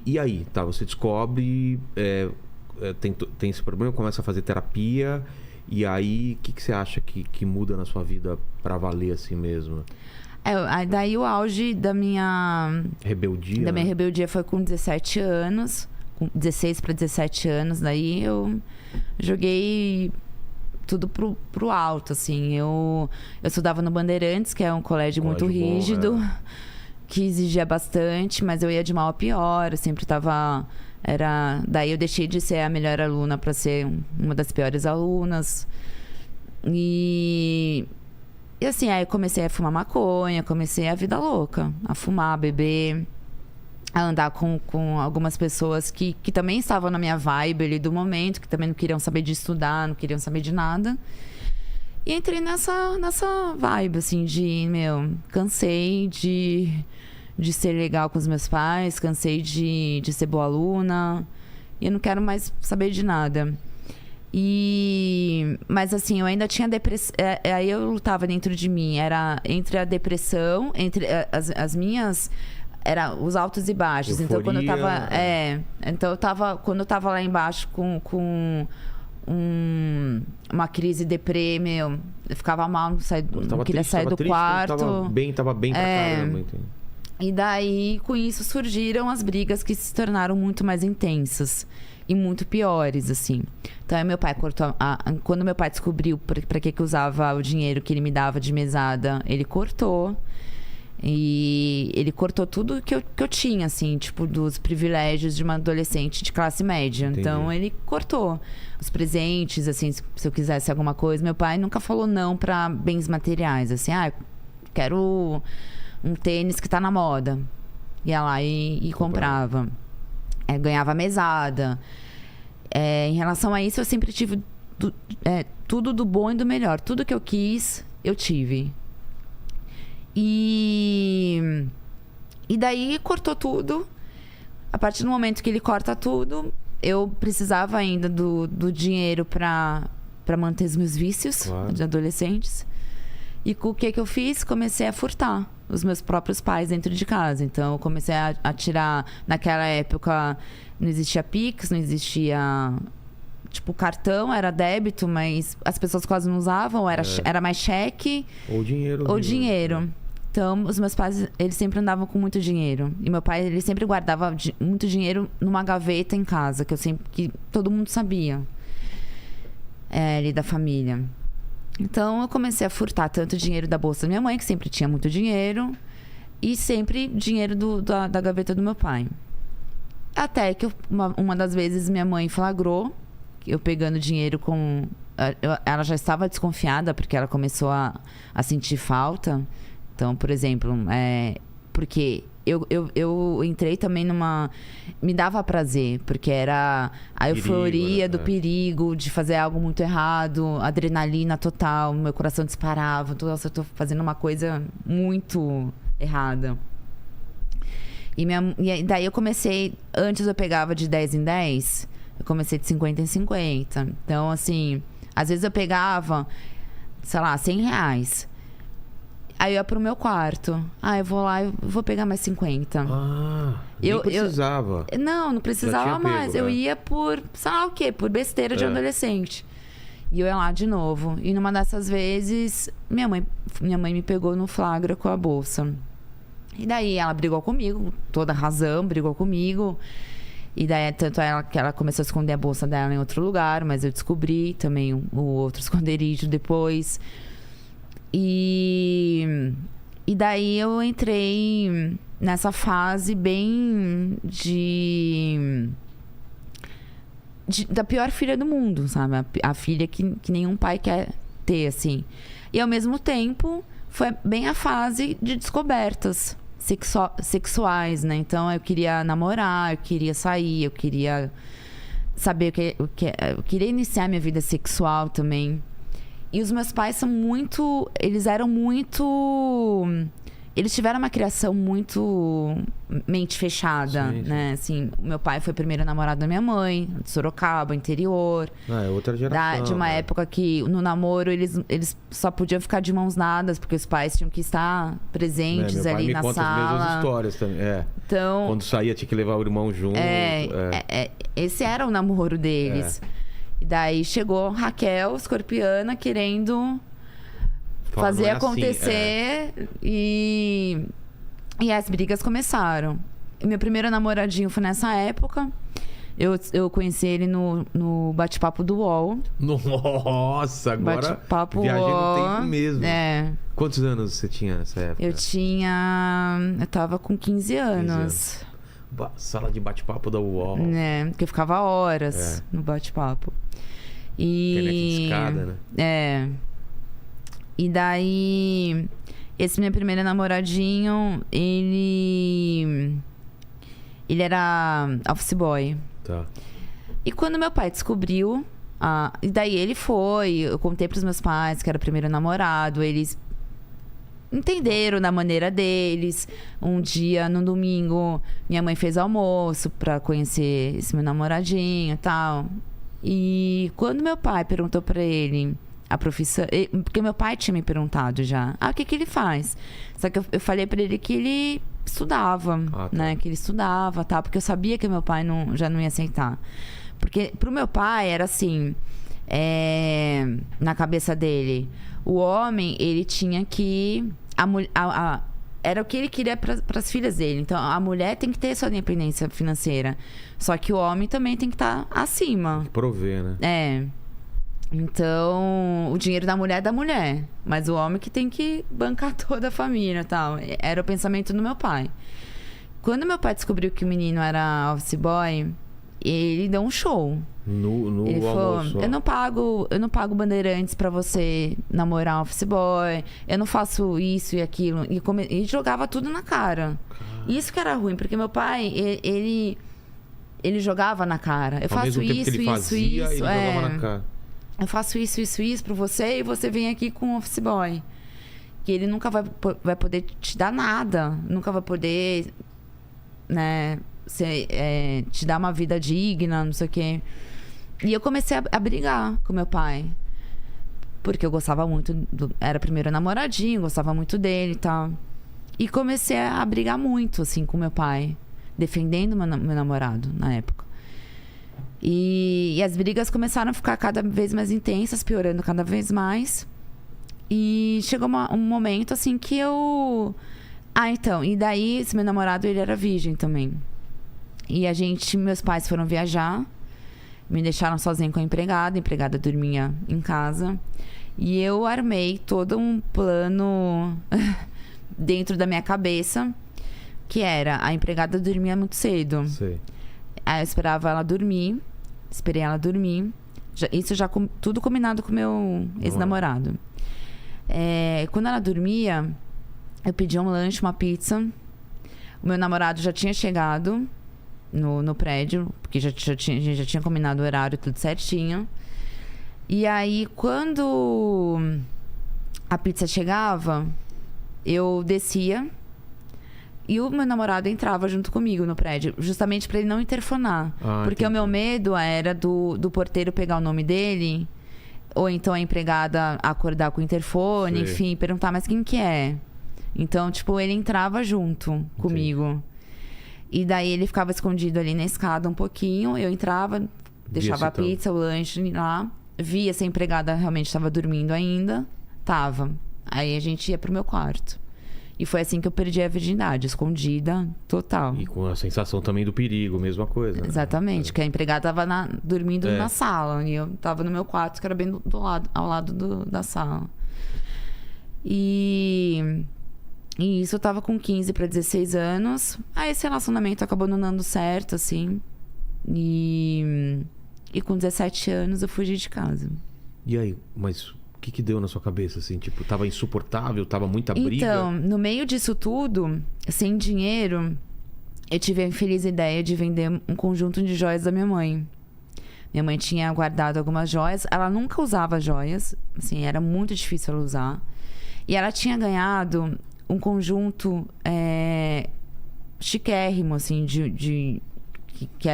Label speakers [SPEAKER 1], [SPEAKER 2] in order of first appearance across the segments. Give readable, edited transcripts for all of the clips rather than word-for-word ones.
[SPEAKER 1] E aí, tá? Você descobre, tem esse problema, começa a fazer terapia. E aí, o que você acha que muda na sua vida pra valer assim mesmo?
[SPEAKER 2] Daí o auge da minha...
[SPEAKER 1] Rebeldia?
[SPEAKER 2] Da minha rebeldia foi com 17 anos. Com 16 para 17 anos. Daí eu joguei tudo pro alto, assim. Eu estudava no Bandeirantes, que é um colégio muito rígido.
[SPEAKER 1] Bom,
[SPEAKER 2] que exigia bastante, mas eu ia de mal a pior. Eu sempre tava... Daí eu deixei de ser a melhor aluna para ser uma das piores alunas. E assim, aí eu comecei a fumar maconha, comecei a vida louca. A fumar, a beber, a andar com algumas pessoas que também estavam na minha vibe ali do momento, que também não queriam saber de estudar, não queriam saber de nada. E entrei nessa vibe, assim, cansei de ser legal com os meus pais, cansei de ser boa aluna. E eu não quero mais saber de nada. Mas assim, eu ainda tinha depressão. Aí eu lutava dentro de mim. Era entre a depressão, entre as minhas... Era os altos e baixos.
[SPEAKER 1] Euforia.
[SPEAKER 2] Então, quando eu tava lá embaixo com uma crise deprê, eu ficava mal, não queria sair do quarto.
[SPEAKER 1] Tava bem pra caramba, entendeu?
[SPEAKER 2] E daí, com isso, surgiram as brigas que se tornaram muito mais intensas e muito piores, assim. Então, aí meu pai cortou... Quando meu pai descobriu pra que usava o dinheiro que ele me dava de mesada, ele cortou. E ele cortou tudo que eu tinha, assim, tipo, dos privilégios de uma adolescente de classe média.
[SPEAKER 1] Entendi.
[SPEAKER 2] Então, ele cortou os presentes, assim, se eu quisesse alguma coisa. Meu pai nunca falou não pra bens materiais, assim, quero um tênis que tá na moda. Ia lá e comprava. Ganhava mesada. Em relação a isso, eu sempre tive tudo do bom e do melhor. Tudo que eu quis, eu tive. E daí cortou tudo. A partir do momento que ele corta tudo, eu precisava ainda do dinheiro pra manter os meus vícios, claro, de adolescentes. E com o que eu fiz? Comecei a furtar os meus próprios pais dentro de casa. Então, eu comecei a tirar... Naquela época, não existia Pix, não existia... Tipo, cartão era débito, mas as pessoas quase não usavam. Era mais cheque.
[SPEAKER 1] Ou dinheiro.
[SPEAKER 2] Então, os meus pais, eles sempre andavam com muito dinheiro. E meu pai, ele sempre guardava muito dinheiro numa gaveta em casa, que todo mundo sabia. Ali da família. Então, eu comecei a furtar tanto dinheiro da bolsa da minha mãe, que sempre tinha muito dinheiro, e sempre dinheiro da gaveta do meu pai. Até que uma das vezes minha mãe flagrou eu pegando dinheiro com... Ela já estava desconfiada, porque ela começou a sentir falta. Então, por exemplo, porque eu entrei também me dava prazer, porque era a euforia do perigo, de fazer algo muito errado, adrenalina total, meu coração disparava. Nossa, eu tô fazendo uma coisa muito errada. E daí eu comecei, antes eu pegava de 10 em 10, eu comecei de 50 em 50. Então, assim, às vezes eu pegava, sei lá, R$100. Aí eu ia pro meu quarto. Eu vou lá e vou pegar mais 50.
[SPEAKER 1] Nem precisava.
[SPEAKER 2] Não precisava mais. Eu ia por, sei lá o quê, por besteira de adolescente. E eu ia lá de novo. E numa dessas vezes, minha mãe me pegou no flagra com a bolsa. E daí ela brigou comigo, toda razão, brigou comigo. E daí, tanto que ela começou a esconder a bolsa dela em outro lugar, mas eu descobri também o outro esconderijo depois. E daí eu entrei nessa fase bem da pior filha do mundo, sabe? A filha que nenhum pai quer ter, assim. E ao mesmo tempo, foi bem a fase de descobertas sexuais, né? Então eu queria namorar, eu queria sair, eu queria saber eu queria iniciar minha vida sexual também. E os meus pais eles eram muito Eles tiveram uma criação muito mente fechada,
[SPEAKER 1] Sim, sim.
[SPEAKER 2] né? Assim, o meu pai foi o primeiro namorado da minha mãe, de Sorocaba, interior.
[SPEAKER 1] É outra geração.
[SPEAKER 2] De uma época que no namoro eles só podiam ficar de mãos dadas, porque os pais tinham que estar presentes
[SPEAKER 1] meu pai
[SPEAKER 2] ali
[SPEAKER 1] me
[SPEAKER 2] na
[SPEAKER 1] conta as mesmas
[SPEAKER 2] sala.
[SPEAKER 1] histórias também.
[SPEAKER 2] Então,
[SPEAKER 1] Quando saía, tinha que levar o irmão junto.
[SPEAKER 2] esse era o namoro deles. E daí chegou Raquel, escorpiana, querendo
[SPEAKER 1] Fala,
[SPEAKER 2] fazer
[SPEAKER 1] não é assim,
[SPEAKER 2] acontecer. E as brigas começaram. E meu primeiro namoradinho foi nessa época. Eu conheci ele no bate-papo do UOL.
[SPEAKER 1] Nossa, agora
[SPEAKER 2] Bate-papo
[SPEAKER 1] viajei
[SPEAKER 2] UOL.
[SPEAKER 1] no tempo mesmo.
[SPEAKER 2] É.
[SPEAKER 1] Quantos anos você tinha nessa época?
[SPEAKER 2] Eu tava com 15 anos.
[SPEAKER 1] Sala de bate-papo da UOL.
[SPEAKER 2] Né? Que eu ficava horas no bate-papo.
[SPEAKER 1] Internet de escada, né?
[SPEAKER 2] É. E daí, esse meu primeiro namoradinho, ele era office boy.
[SPEAKER 1] Tá.
[SPEAKER 2] E quando meu pai descobriu, e daí ele foi, eu contei pros meus pais que era o primeiro namorado, eles entenderam da maneira deles. Um dia, no domingo, minha mãe fez almoço pra conhecer esse meu namoradinho e tal. E quando meu pai perguntou pra ele a profissão, porque meu pai tinha me perguntado já, o que ele faz? Só que eu falei pra ele que ele estudava,
[SPEAKER 1] tá.
[SPEAKER 2] né? Que ele estudava, tal, porque eu sabia que meu pai já não ia aceitar. Porque pro meu pai era assim, na cabeça dele, o homem, ele tinha que... era o que ele queria para as filhas dele. Então, a mulher tem que ter sua independência financeira. Só que o homem também tem que estar acima.
[SPEAKER 1] Prover, né?
[SPEAKER 2] Então, o dinheiro da mulher é da mulher. Mas o homem que tem que bancar toda a família e tal. Era o pensamento do meu pai. Quando meu pai descobriu que o menino era office boy, ele deu um show.
[SPEAKER 1] No
[SPEAKER 2] ele
[SPEAKER 1] almoço.
[SPEAKER 2] falou, eu não pago bandeirantes pra você namorar um office boy. Eu não faço isso e aquilo. E jogava tudo na cara. Isso que era ruim, porque meu pai, ele jogava na cara. Eu faço isso,
[SPEAKER 1] ele fazia, ele jogava na cara.
[SPEAKER 2] Eu faço isso pra você e você vem aqui com um office boy. Que ele nunca vai poder te dar nada. Nunca vai poder, né, te dar uma vida digna, não sei o quê. E eu comecei a brigar com meu pai. Porque eu gostava muito, era primeiro namoradinho, gostava muito dele e tal. E comecei a brigar muito, assim, com meu pai. Defendendo meu namorado, na época. E as brigas começaram a ficar cada vez mais intensas, piorando cada vez mais. E chegou um momento, assim, que eu... então, e daí, esse meu namorado, ele era virgem também. E meus pais foram viajar, me deixaram sozinha com a empregada dormia em casa. E eu armei todo um plano dentro da minha cabeça, que era, a empregada dormia muito cedo.
[SPEAKER 1] Sei.
[SPEAKER 2] Aí eu esperei ela dormir. Isso já tudo combinado com meu ex-namorado. Quando ela dormia, eu pedi um lanche, uma pizza. O meu namorado já tinha chegado no prédio, porque a gente já tinha combinado o horário, tudo certinho. E aí, quando a pizza chegava, eu descia e o meu namorado entrava junto comigo no prédio, justamente para ele não interfonar. Porque o meu medo era do porteiro pegar o nome dele, ou então a empregada acordar com o interfone,
[SPEAKER 1] Sim.
[SPEAKER 2] Enfim, perguntar, mas quem que é? Então, tipo, ele entrava junto comigo. E daí ele ficava escondido ali na escada um pouquinho, eu entrava, deixava a pizza, o lanche lá, via se a empregada realmente estava dormindo ainda, tava. Aí a gente ia pro meu quarto. E foi assim que eu perdi a virgindade, escondida, total.
[SPEAKER 1] E com a sensação também do perigo, mesma coisa. Né?
[SPEAKER 2] Exatamente, que a empregada tava dormindo na sala. E eu tava no meu quarto, que era bem ao lado da sala. E isso eu tava com 15 para 16 anos. Aí esse relacionamento acabou não dando certo, assim. E com 17 anos eu fugi de casa.
[SPEAKER 1] E aí, mas... O que deu na sua cabeça, assim? Tipo, tava insuportável, tava muita briga?
[SPEAKER 2] Então, no meio disso tudo, sem dinheiro, eu tive a infeliz ideia de vender um conjunto de joias da minha mãe. Minha mãe tinha guardado algumas joias. Ela nunca usava joias. Assim, era muito difícil ela usar. E ela tinha ganhado um conjunto chiquérrimo, assim,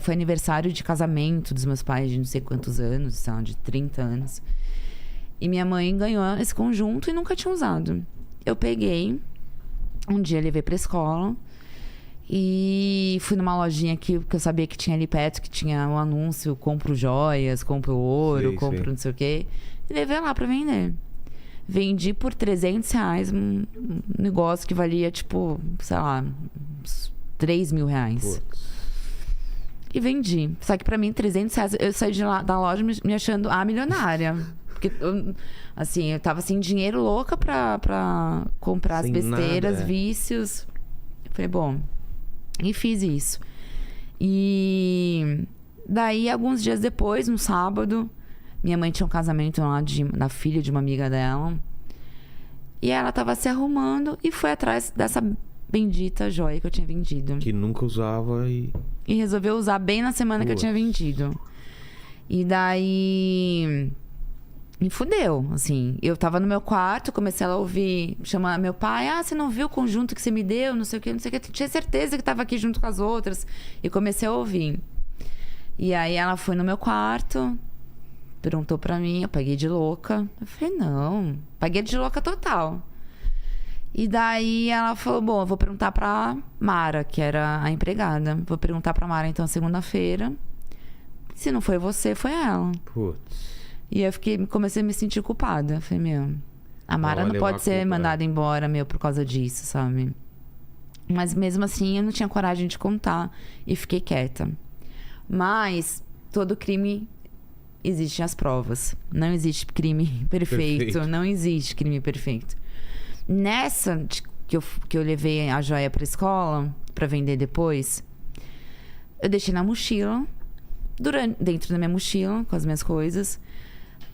[SPEAKER 2] foi aniversário de casamento dos meus pais de não sei quantos anos, sei lá, de 30 anos. E minha mãe ganhou esse conjunto e nunca tinha usado. Eu peguei, um dia levei pra escola e fui numa lojinha aqui que eu sabia que tinha ali perto, que tinha um anúncio: compro joias, compro ouro, compro não sei o quê. E levei lá pra vender. Vendi por R$300 um negócio que valia, tipo, sei lá, uns R$3.000.
[SPEAKER 1] Putz.
[SPEAKER 2] E vendi. Só que pra mim, R$300, eu saí da loja me achando a milionária. Porque, assim, eu tava sem dinheiro, louca pra comprar
[SPEAKER 1] Sem
[SPEAKER 2] as besteiras,
[SPEAKER 1] nada,
[SPEAKER 2] vícios. Eu falei, bom, e fiz isso. E daí, alguns dias depois, no sábado, minha mãe tinha um casamento lá da filha de uma amiga dela. E ela tava se arrumando e foi atrás dessa bendita joia que eu tinha vendido.
[SPEAKER 1] Que nunca usava e
[SPEAKER 2] resolveu usar bem na semana que eu tinha vendido. E daí me fudeu, assim. Eu tava no meu quarto, comecei a ouvir, chamar meu pai: você não viu o conjunto que você me deu? Não sei o que, não sei o que. Tinha certeza que tava aqui junto com as outras. E comecei a ouvir. E aí ela foi no meu quarto, perguntou pra mim, eu paguei de louca. Eu falei, não, paguei de louca total. E daí ela falou, bom, eu vou perguntar pra Mara, que era a empregada. Vou perguntar pra Mara, então, segunda-feira. Se não foi você, foi ela.
[SPEAKER 1] Putz.
[SPEAKER 2] E eu comecei a me sentir culpada. Eu falei, a Mara não pode ser mandada embora, por causa disso, sabe? Mas mesmo assim, eu não tinha coragem de contar e fiquei quieta. Mas todo crime existem as provas. Não existe crime perfeito. Não existe crime perfeito. Nessa que eu levei a joia pra escola pra vender depois, eu deixei na mochila, dentro da minha mochila, com as minhas coisas.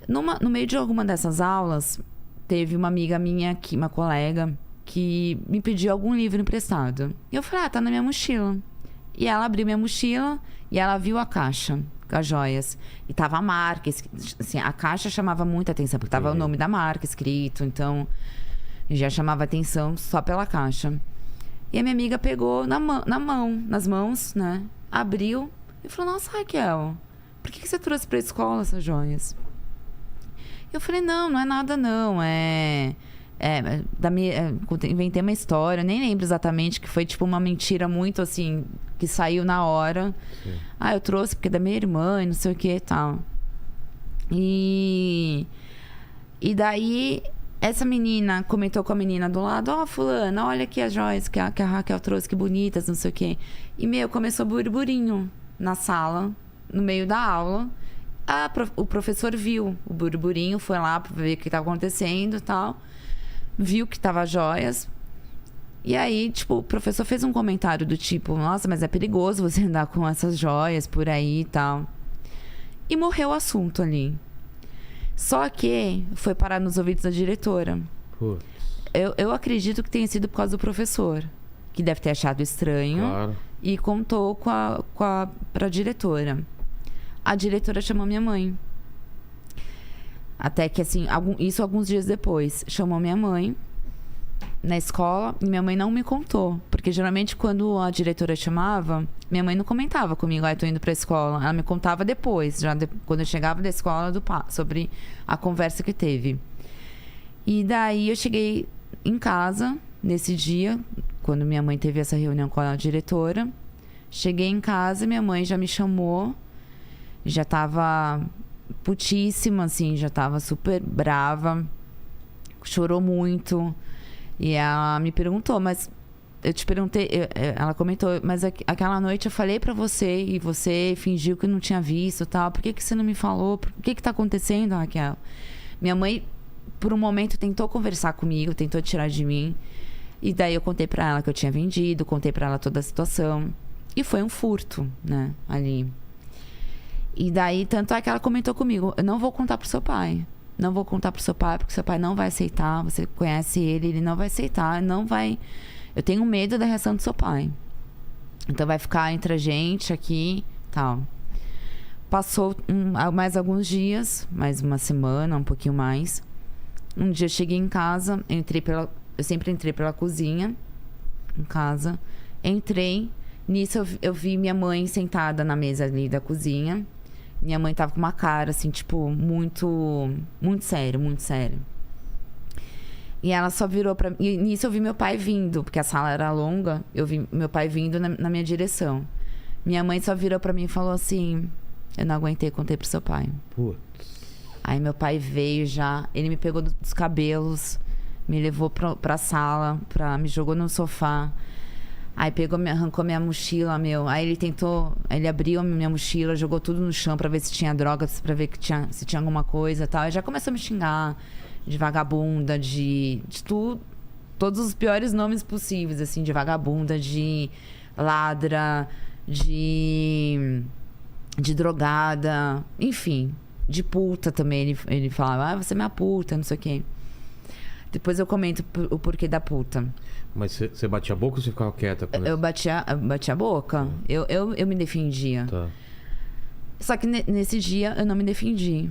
[SPEAKER 2] No meio de alguma dessas aulas, teve uma amiga minha, uma colega, que me pediu algum livro emprestado. E eu falei, tá na minha mochila. E ela abriu minha mochila e ela viu a caixa com as joias. E tava a marca, assim, a caixa chamava muita atenção, porque tava o nome da marca escrito, então já chamava atenção só pela caixa. E a minha amiga pegou nas mãos, né? Abriu e falou, nossa, Raquel, por que você trouxe pra escola essas joias? Eu falei, não é nada não, inventei uma história, nem lembro exatamente, que foi tipo uma mentira muito assim, que saiu na hora. Sim. Eu trouxe porque é da minha irmã e não sei o que e tal. E daí essa menina comentou com a menina do lado, fulana, olha aqui as joias que a Raquel trouxe, que bonitas, não sei o que. E começou burburinho na sala, no meio da aula. O professor viu o burburinho, foi lá pra ver o que estava acontecendo e tal. Viu que tava joias. E aí, tipo, o professor fez um comentário do tipo, nossa, mas é perigoso você andar com essas joias por aí e tal. E morreu o assunto ali. Só que foi parar nos ouvidos da diretora. Putz. Eu acredito que tenha sido por causa do professor, que deve ter achado estranho. Claro. E contou pra diretora. A diretora chamou minha mãe. Até que, assim, isso alguns dias depois. Chamou minha mãe na escola e minha mãe não me contou. Porque, geralmente, quando a diretora chamava, minha mãe não comentava comigo, eu tô indo pra escola. Ela me contava depois, quando eu chegava da escola, sobre a conversa que teve. E daí, eu cheguei em casa, nesse dia, quando minha mãe teve essa reunião com a diretora. Cheguei em casa, minha mãe já me chamou. Já tava putíssima, assim, já tava super brava. Chorou muito. E ela me perguntou, mas eu te perguntei, ela comentou, mas aquela noite eu falei pra você e você fingiu que não tinha visto e tal. Por que você não me falou? O que tá acontecendo, Raquel? Minha mãe, por um momento, tentou conversar comigo, tentou tirar de mim. E daí eu contei pra ela que eu tinha vendido, contei pra ela toda a situação. E foi um furto, né, ali. E daí, tanto é que ela comentou comigo, eu não vou contar pro seu pai. Não vou contar pro seu pai, porque seu pai não vai aceitar. Você conhece ele não vai aceitar, não vai... Eu tenho medo da reação do seu pai. Então vai ficar entre a gente aqui, tal. Passou mais alguns dias, mais uma semana, um pouquinho mais. Um dia eu cheguei em casa, entrei eu sempre entrei pela cozinha, em casa. Entrei, nisso eu vi minha mãe sentada na mesa ali da cozinha. Minha mãe tava com uma cara, assim, tipo, muito sério, muito sério. E ela só virou pra mim. E nisso eu vi meu pai vindo, porque a sala era longa. Eu vi meu pai vindo na minha direção. Minha mãe só virou pra mim e falou assim: eu não aguentei, contei pro seu pai.
[SPEAKER 1] Putz.
[SPEAKER 2] Aí meu pai veio já, ele me pegou dos cabelos, me levou pra sala, me jogou no sofá. Aí arrancou minha mochila, meu. Aí ele abriu a minha mochila, jogou tudo no chão pra ver se tinha drogas, pra ver se tinha alguma coisa e tal. Aí já começou a me xingar de vagabunda, de tudo, todos os piores nomes possíveis, assim, de vagabunda, de ladra, de drogada, enfim, de puta também. Ele falava, você é minha puta, não sei o quê. Depois eu comento o porquê da puta.
[SPEAKER 1] Mas você batia a boca ou você ficava quieta?
[SPEAKER 2] Eu batia a boca. Eu me defendia.
[SPEAKER 1] Tá.
[SPEAKER 2] Só que nesse dia eu não me defendi.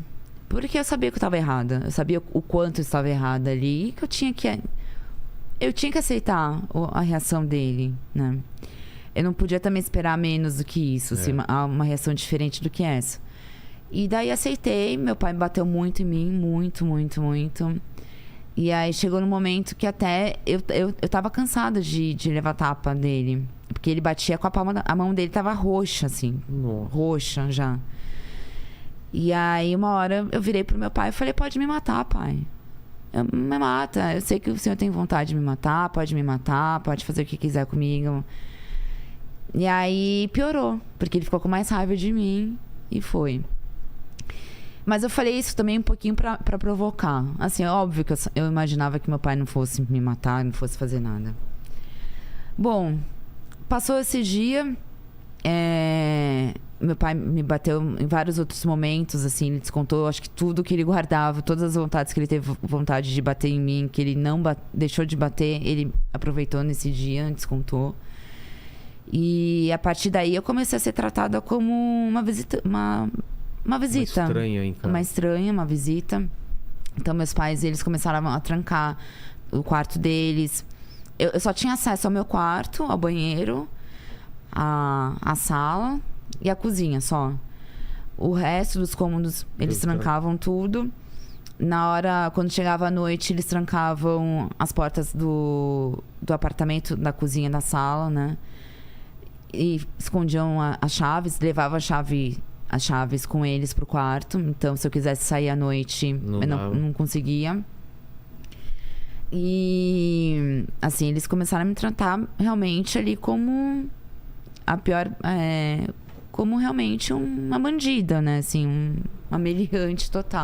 [SPEAKER 2] Porque eu sabia que eu estava errada. Eu sabia o quanto eu estava errada ali. E que eu tinha que aceitar a reação dele, né? Eu não podia também esperar menos do que isso. Assim, uma reação diferente do que essa. E daí aceitei. Meu pai bateu muito em mim. Muito, muito, muito. E aí chegou no momento que até eu tava cansada de levar tapa dele. Porque ele batia com a mão dele tava roxa, assim.
[SPEAKER 1] Nossa.
[SPEAKER 2] Roxa já. E aí uma hora eu virei pro meu pai e falei, pode me matar, pai. Me mata. Eu sei que o senhor tem vontade de me matar, pode fazer o que quiser comigo. E aí piorou, porque ele ficou com mais raiva de mim e foi. Mas eu falei isso também um pouquinho pra provocar. Assim, é óbvio que eu imaginava que meu pai não fosse me matar, não fosse fazer nada. Bom, passou esse dia. Meu pai me bateu em vários outros momentos, assim. Ele descontou, acho que tudo que ele guardava, todas as vontades que ele teve vontade de bater em mim, que ele não deixou de bater, ele aproveitou nesse dia, descontou. E a partir daí eu comecei a ser tratada como uma visita. Uma visita.
[SPEAKER 1] Uma estranha, hein, cara?
[SPEAKER 2] Uma visita. Então, meus pais, eles começaram a trancar o quarto deles. Eu só tinha acesso ao meu quarto, ao banheiro, à sala e à cozinha, só. O resto dos cômodos, eles trancavam tudo. Na hora, quando chegava a noite, eles trancavam as portas do apartamento, da cozinha, da sala, né? E escondiam as chaves, levavam as chaves com eles pro quarto. Então, se eu quisesse sair à noite, eu não conseguia. E, assim, eles começaram a me tratar realmente ali como a pior... como realmente uma bandida, né? Assim, uma meliante total.